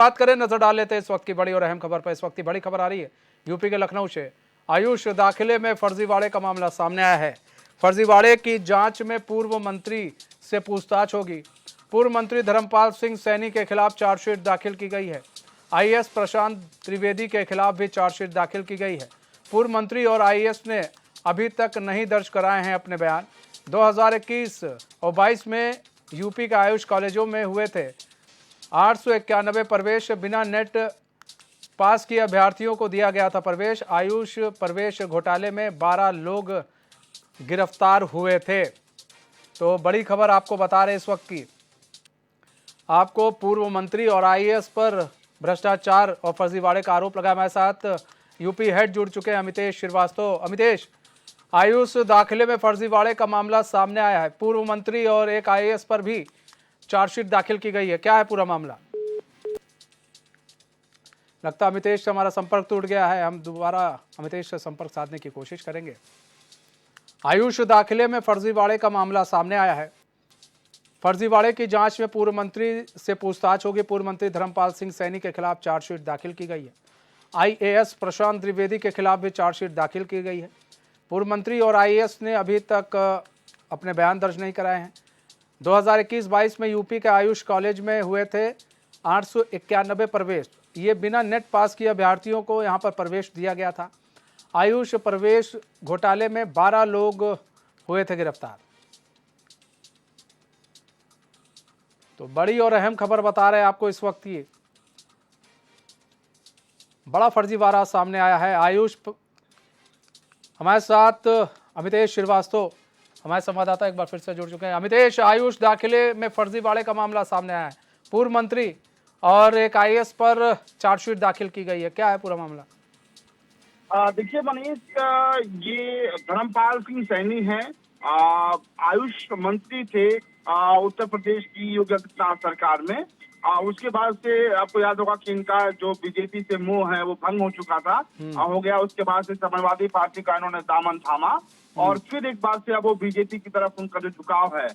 बात करें, नजर डाल लेते हैं इस वक्त की बड़ी और अहम खबर पर। इस वक्त की बड़ी खबर आ रही है यूपी के लखनऊ से। आयुष दाखिले में फर्जीवाड़े का मामला सामने आया है। फर्जीवाड़े की जांच में पूर्व मंत्री से पूछताछ होगी। पूर्व मंत्री धर्मपाल सिंह सैनी के खिलाफ चार्जशीट दाखिल की गई है। आईएएस प्रशांत त्रिवेदी के खिलाफ भी चार्जशीट दाखिल की गई है। पूर्व मंत्री और आईएएस ने अभी तक नहीं दर्ज कराए हैं अपने बयान। 2021 और 22 में यूपी के आयुष कॉलेजों में हुए थे 891 प्रवेश। बिना नेट पास किए अभ्यर्थियों को दिया गया था प्रवेश। आयुष प्रवेश घोटाले में 12 लोग गिरफ्तार हुए थे। तो बड़ी खबर आपको बता रहे इस वक्त की। आपको पूर्व मंत्री और आईएएस पर भ्रष्टाचार और फर्जीवाड़े का आरोप लगा। हमारे साथ यूपी हेड जुड़ चुके हैं अमितेश श्रीवास्तव। अमितेश, आयुष दाखिले में फर्जीवाड़े का मामला सामने आया है। पूर्व मंत्री और एक आईएएस पर भी चार्जशीट दाखिल की गई है। क्या है पूरा मामला? लगता है अमितेश से हमारा संपर्क टूट गया है। हम दोबारा अमितेश से संपर्क साधने की कोशिश करेंगे। आयुष दाखिले में फर्जीवाड़े का मामला सामने आया है। फर्जीवाड़े की जांच में पूर्व मंत्री से पूछताछ होगी। पूर्व मंत्री धर्मपाल सिंह सैनी के खिलाफ चार्जशीट दाखिल की गई है। आईएएस प्रशांत त्रिवेदी के खिलाफ भी चार्जशीट दाखिल की गई है। पूर्व मंत्री और आईएएस ने अभी तक अपने बयान दर्ज नहीं कराए हैं। 2021-22 में यूपी के आयुष कॉलेज में हुए थे 891 प्रवेश। ये बिना नेट पास किए अभ्यर्थियों को यहाँ पर प्रवेश दिया गया था। आयुष प्रवेश घोटाले में 12 लोग हुए थे गिरफ्तार। तो बड़ी और अहम खबर बता रहे हैं आपको इस वक्त। ये बड़ा फर्जीवाड़ा सामने आया है। आयुष हमारे साथ अमितेश श्रीवास्तव हमारे संवाददाता एक बार फिर से जुड़ चुके हैं। अमितेश, आयुष दाखिले में फर्जीवाड़े का मामला सामने आया है। पूर्व मंत्री और एक आईएएस पर चार्जशीट दाखिल की गई है। क्या है पूरा मामला? देखिए मनीष, ये धर्मपाल सिंह सैनी हैं। आयुष मंत्री थे उत्तर प्रदेश की योगी आदित्यनाथ सरकार में। उसके बाद से आपको याद होगा कि इनका जो बीजेपी से मोह है वो भंग हो चुका था, हो गया। उसके बाद से समाजवादी पार्टी का इन्होंने दामन थामा और फिर एक बार से अब वो बीजेपी की तरफ उनका जो झुकाव है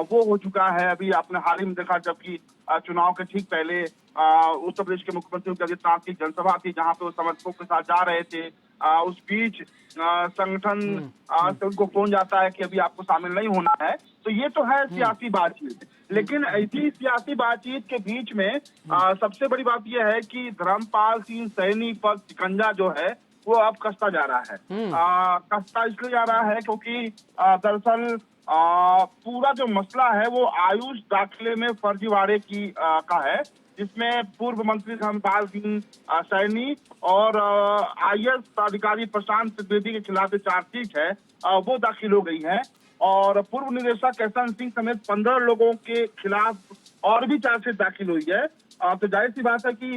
वो हो चुका है। अभी आपने हाल ही में देखा, जबकि चुनाव के ठीक पहले उत्तर प्रदेश के मुख्यमंत्री योगी आदित्यनाथ की जनसभा थी जहां पे वो समर्थकों के साथ जा रहे थे। उस बीच संगठन से उनको फोन जाता है कि अभी आपको शामिल नहीं होना है। तो ये तो है सियासी बातचीत, लेकिन इसी सियासी बातचीत के बीच में सबसे बड़ी बात यह है कि धर्मपाल सिंह सैनी पर शिकंजा जो है वो अब कसता जा रहा है। कसता इसलिए जा रहा है क्योंकि दरअसल पूरा जो मसला है वो आयुष दाखिले में फर्जीवाड़े की का है, जिसमें पूर्व मंत्री धर्मपाल सिंह सैनी और आईएएस अधिकारी प्रशांत त्रिवेदी के खिलाफ जो चार्जशीट है वो दाखिल हो गई है। और पूर्व निदेशक एसएन सिंह समेत 15 लोगों के खिलाफ और भी चार्जशीट दाखिल हुई है। तो जाहिर सी बात है कि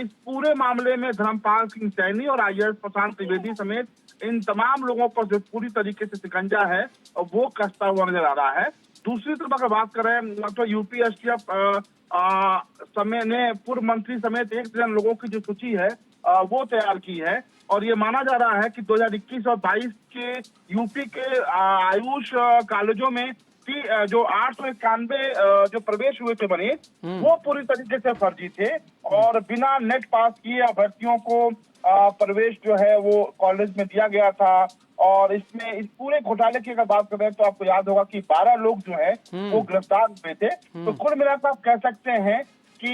इस पूरे मामले में धर्मपाल सिंह सैनी और आईएएस प्रशांत त्रिवेदी समेत इन तमाम लोगों पर जो पूरी तरीके से शिकंजा है वो कसता हुआ नजर आ रहा है। दूसरी तरफ अगर बात करें तो यूपी एसटीएफ समय ने पूर्व मंत्री समेत 1 दर्जन लोगों की जो सूची है वो तैयार की है। और ये माना जा रहा है कि 2021 और 22 के यूपी के आयुष कॉलेजों में जो 891 जो प्रवेश हुए थे बने वो पूरी तरीके से फर्जी थे और बिना नेट पास किए अभ्यर्थियों को प्रवेश जो है वो कॉलेज में दिया गया था। और इसमें इस पूरे घोटाले की अगर बात करें तो आपको याद होगा कि 12 लोग जो है वो गिरफ्तार हुए थे। तो कुल मिलाकर आप कह सकते हैं कि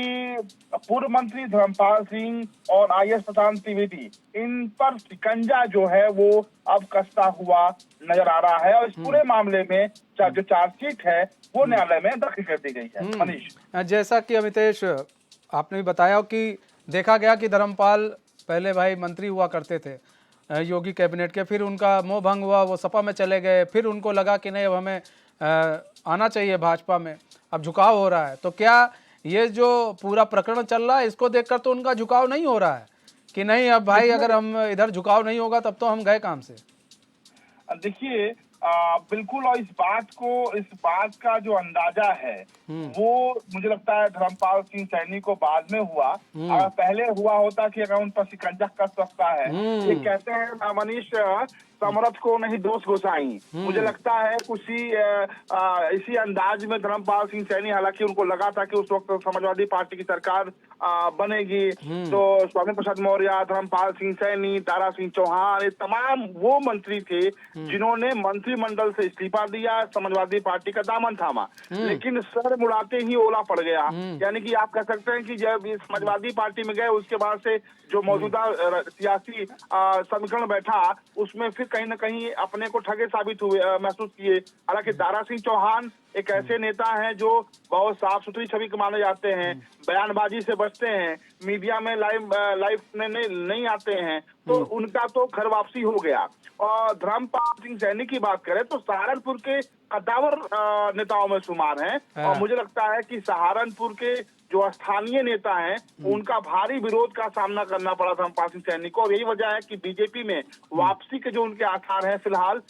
पूर्व मंत्री धर्मपाल सिंह और आईएएस प्रशांत त्रिवेदी इन पर शिकंजा जो है वो अब कसता हुआ नजर आ रहा है। और इस पूरे मामले में जो चार्जशीट है वो न्यायालय में दाखिल कर दी गई है। मनीष, जैसा कि अमितेश आपने भी बताया कि देखा गया कि धर्मपाल पहले भाई मंत्री हुआ करते थे योगी कैबिनेट के, फिर उनका मोह भंग हुआ, वो सपा में चले गए। फिर उनको लगा कि नहीं अब हमें आना चाहिए भाजपा में, अब झुकाव हो रहा है। तो क्या ये जो पूरा प्रकरण चल रहा है इसको देखकर तो उनका झुकाव नहीं हो रहा है कि नहीं अब भाई अगर हम इधर झुकाव नहीं होगा तब तो हम गए काम से? देखिए बिल्कुल। और इस बात का जो अंदाजा है वो मुझे लगता है धर्मपाल सिंह सैनी को बाद में हुआ। अगर पहले हुआ होता कि अगर उन पर शिकंजा कस सकता है, ये कहते हैं मनीष, समर्थ को नहीं दोष गोसाई। मुझे लगता है इसी अंदाज में धर्मपाल सिंह सैनी, हालांकि उनको लगा था कि उस वक्त समाजवादी पार्टी की सरकार बनेगी, तो स्वामी प्रसाद मौर्य, धर्मपाल सिंह सैनी, दारा सिंह चौहान, ये तमाम वो मंत्री थे जिन्होंने मंत्रिमंडल से इस्तीफा दिया, समाजवादी पार्टी का दामन थामा, लेकिन सर मुड़ाते ही ओला पड़ गया। यानी कि आप कह सकते हैं कि जब इस समाजवादी पार्टी में गए, उसके बाद से जो मौजूदा सियासी समीकरण बैठा, उसमें फिर कहीं ना कहीं अपने को ठगे साबित हुए, महसूस किए। हालांकि दारा सिंह चौहान एक ऐसे नेता हैं जो बहुत साफ सुथरी छवि के माने जाते हैं, बयानबाजी से बचते हैं, मीडिया में लाइव नहीं आते हैं, तो उनका तो घर वापसी हो गया। और धर्मपाल सिंह सैनी की बात करें तो सहारनपुर के कद्दावर नेताओं में शुमार हैं, और मुझे लगता है कि सहारनपुर के जो स्थानीय नेता हैं उनका भारी विरोध का सामना करना पड़ा धर्मपाल सिंह सैनी को, और यही वजह है कि बीजेपी में वापसी के जो उनके आसार हैं फिलहाल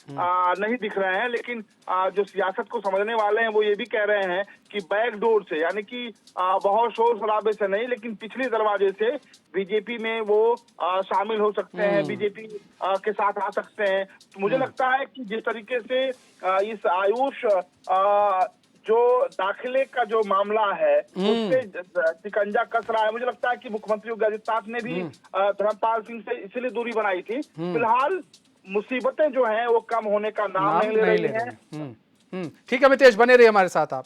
नहीं दिख रहे हैं। लेकिन जो सियासत को समझने वाले हैं वो ये भी कह रहे हैं कि बैकडोर से, यानी कि बहुत शोर शराबे से नहीं, लेकिन पिछले दरवाजे से बीजेपी में वो शामिल हो सकते हैं, बीजेपी के साथ आ सकते हैं। तो मुझे लगता है कि जिस तरीके से इस आयुष जो दाखिले का जो मामला है उससे शिकंजा कस रहा है, मुझे लगता है कि मुख्यमंत्री योगी आदित्यनाथ ने भी धर्मपाल सिंह से इसीलिए दूरी बनाई थी। फिलहाल मुसीबतें जो हैं वो कम होने का नाम नहीं ले रही हैं। ठीक है मितेश, बने रहिए हमारे साथ आप।